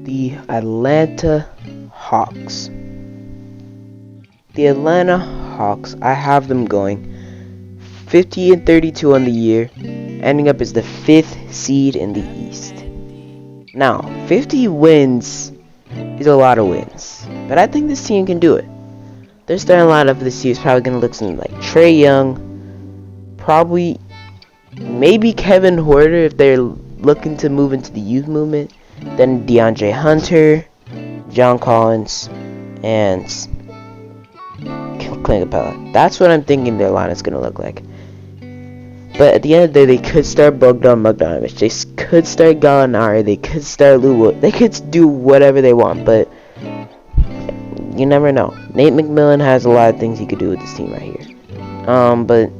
The Atlanta Hawks. The Atlanta Hawks, I have them going 50-32 on the year, ending up as the 5th seed in the East. Now, 50 wins is a lot of wins, but I think this team can do it. Their starting lineup this year is probably going to look something like Trae Young, probably, maybe Kevin Huerter if they're looking to move into the youth movement, then DeAndre Hunter, John Collins, and Clint Capella. That's what I'm thinking their line is going to look like. But at the end of the day, they could start Bogdan Bogdanovic. They could start Gallinari. They could start Lou. They could do whatever they want, but you never know. Nate McMillan has a lot of things he could do with this team right here. But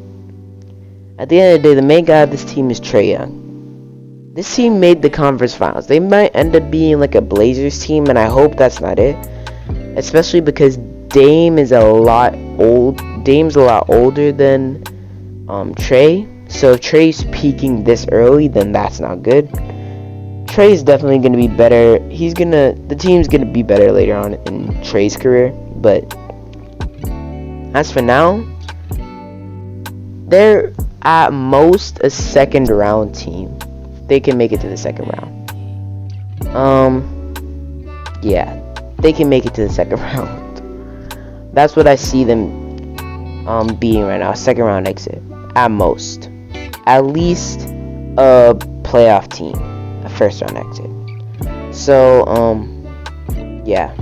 at the end of the day, the main guy of this team is Trae Young. This team made the conference finals. They might end up being like a Blazers team, and I hope that's not it. Especially because Dame's a lot older than Trae. So if Trae's peaking this early, then that's not good. Trae's definitely going to be better. The team's going to be better later on in Trae's career. But as for now, they're at most a second round team. They can make it to the second round. Yeah, they can make it to the second round. That's what I see them being right now, a second round exit at most. At least a playoff team, a first round exit. So yeah.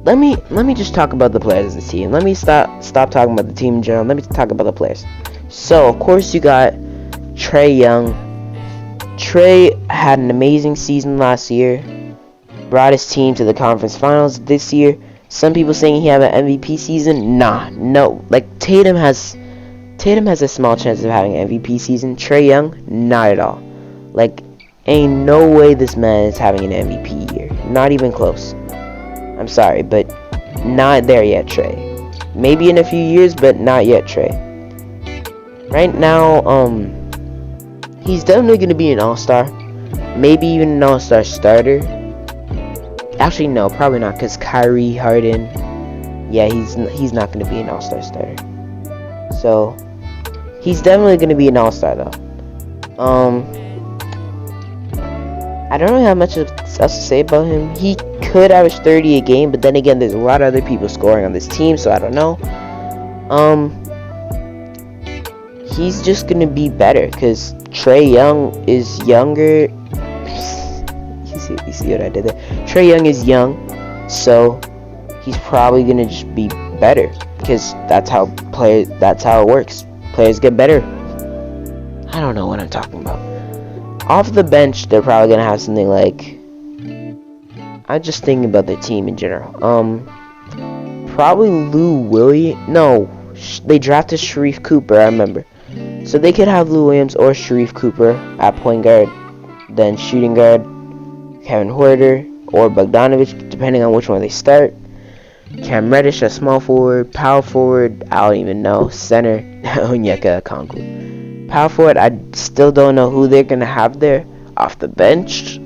Let me just talk about the players of this team. Let me stop talking about the team in general. Let me talk about the players. So of course you got Trae Young. Trae had an amazing season last year. Brought his team to the conference finals this year. Some people saying he had an MVP season. No. Like Tatum has a small chance of having an MVP season. Trae Young, not at all. Like, ain't no way this man is having an MVP year. Not even close. I'm sorry, but not there yet, Trae. Maybe in a few years, but not yet, Trae. Right now, he's definitely going to be an all-star. Maybe even an all-star starter. Actually, no, probably not, because Kyrie, Harden, yeah, he's not going to be an all-star starter. So, he's definitely going to be an all-star, though. I don't really have much else to say about him. He could average 30 a game, but then again, there's a lot of other people scoring on this team, so I don't know. He's just going to be better, because Trae Young is younger. You see what I did there? Trae Young is young, so he's probably going to just be better, because that's how it works. Players get better. I don't know what I'm talking about. Off the bench, they're probably going to have something like, I'm just thinking about their team in general. Probably Lou Williams. No, they drafted Sharif Cooper, I remember. So they could have Lou Williams or Sharif Cooper at point guard, then shooting guard, Kevin Huerter or Bogdanovic, depending on which one they start. Cam Reddish at small forward, power forward, I don't even know, center, Onyeka Okongwu. Power forward, I still don't know who they're going to have there off the bench.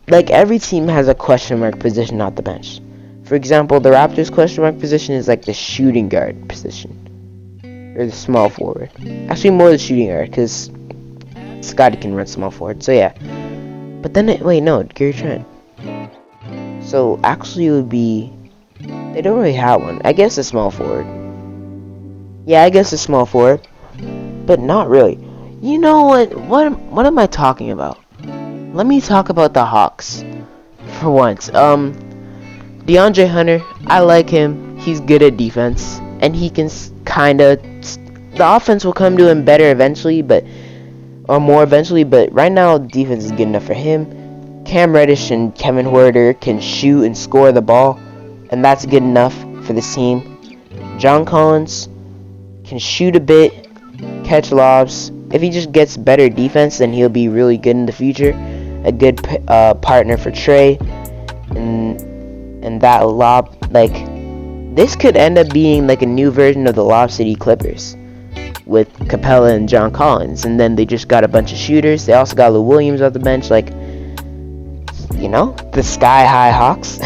Like, every team has a question mark position off the bench. For example, the Raptors' question mark position is like the shooting guard position. Or the small forward. Actually, more the shooting guard, because Scotty can run small forward. So, yeah. But then, wait, no, Gary Trent. So, actually, it would be... They don't really have one. I guess a small forward. Yeah, I guess a small forward. But not really. You know what? What am I talking about? Let me talk about the Hawks. For once. DeAndre Hunter, I like him. He's good at defense. And he can kind of... The offense will come to him better eventually, or more eventually, but right now, defense is good enough for him. Cam Reddish and Kevin Huerter can shoot and score the ball, and that's good enough for this team. John Collins can shoot a bit, catch lobs. If he just gets better defense, then he'll be really good in the future. A good partner for Trae, and that lob, like, this could end up being like a new version of the Lob City Clippers with Capella and John Collins, and then they just got a bunch of shooters. They also got Lou Williams off the bench. Like, you know, the Sky High Hawks.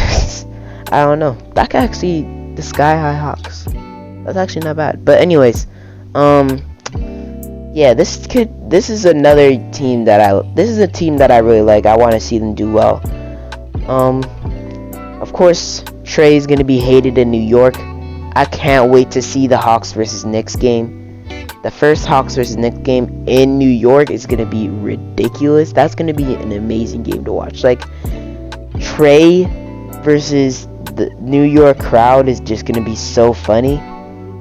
I don't know. That could actually, the Sky High Hawks. That's actually not bad. But anyways, yeah, this is another team this is a team that I really like. I want to see them do well. Of course, Trey's gonna be hated in New York. I can't wait to see the Hawks versus Knicks game. The first Hawks versus Knicks game in New York is gonna be ridiculous. That's gonna be an amazing game to watch. Like, Trey versus the New York crowd is just gonna be so funny.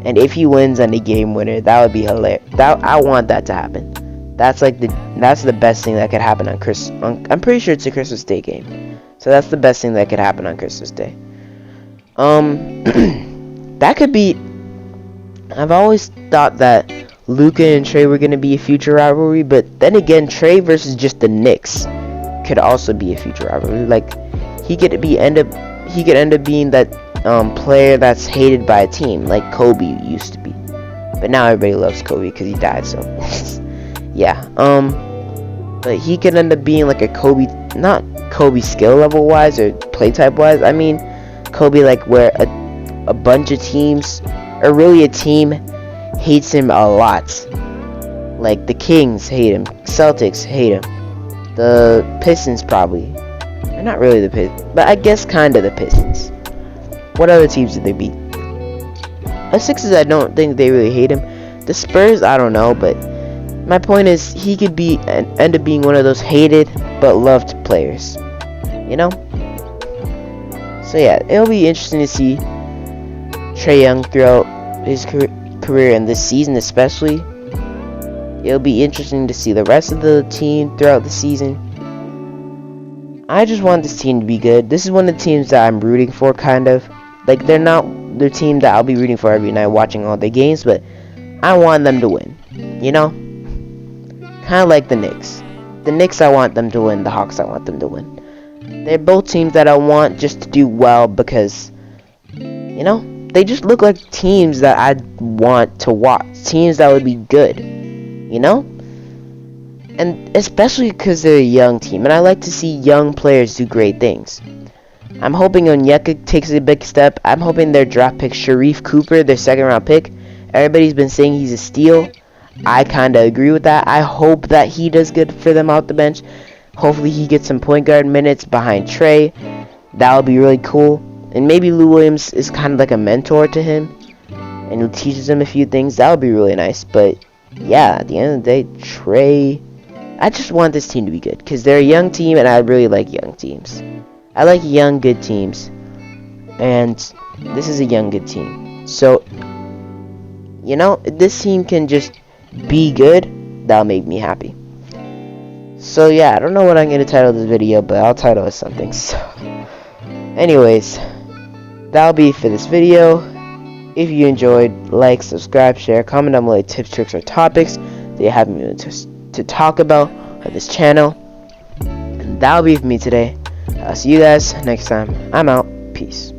And if he wins on the game winner, that would be hilarious. I want that to happen. That's the best thing that could happen on I'm pretty sure it's a Christmas Day game. So that's the best thing that could happen on Christmas Day. That could be. I've always thought that Luka and Trey were gonna be a future rivalry, but then again, Trey versus just the Knicks could also be a future rivalry. Like, he could end up being that player that's hated by a team, like Kobe used to be. But now everybody loves Kobe because he died. So yeah. But he could end up being like a Kobe, not Kobe skill level wise or play type wise. I mean, Kobe, like, where a bunch of teams, or really a team, hates him a lot. Like, the Kings hate him, Celtics hate him, the Pistons probably, or not really the Pistons, but I guess kind of the Pistons. What other teams did they beat? The Sixers, I don't think they really hate him. The Spurs, I don't know, but my point is, he could end up being one of those hated but loved players, you know? So yeah, it'll be interesting to see Trae Young throughout his career and this season especially. It'll be interesting to see the rest of the team throughout the season. I just want this team to be good. This is one of the teams that I'm rooting for, kind of. Like, they're not the team that I'll be rooting for every night watching all their games, but I want them to win, you know? Kind of like the Knicks. The Knicks, I want them to win. The Hawks, I want them to win. They're both teams that I want just to do well because, you know, they just look like teams that I want to watch. Teams that would be good, you know? And especially because they're a young team, and I like to see young players do great things. I'm hoping Onyeka takes a big step. I'm hoping their draft pick, Sharif Cooper, their second round pick, everybody's been saying he's a steal. I kind of agree with that. I hope that he does good for them out the bench. Hopefully he gets some point guard minutes behind Trey. That would be really cool. And maybe Lou Williams is kind of like a mentor to him, and he teaches him a few things. That would be really nice. But yeah, at the end of the day, Trey, I just want this team to be good because they're a young team, and I really like young teams. I like young, good teams, and this is a young, good team. So, you know, if this team can just be good, that'll make me happy. So yeah, I don't know what I'm gonna title this video, but I'll title it something. So, anyways, that'll be it for this video. If you enjoyed, like, subscribe, share, comment down below tips, tricks, or topics that you have me to talk about on this channel. And that'll be it for me today. I'll see you guys next time. I'm out. Peace.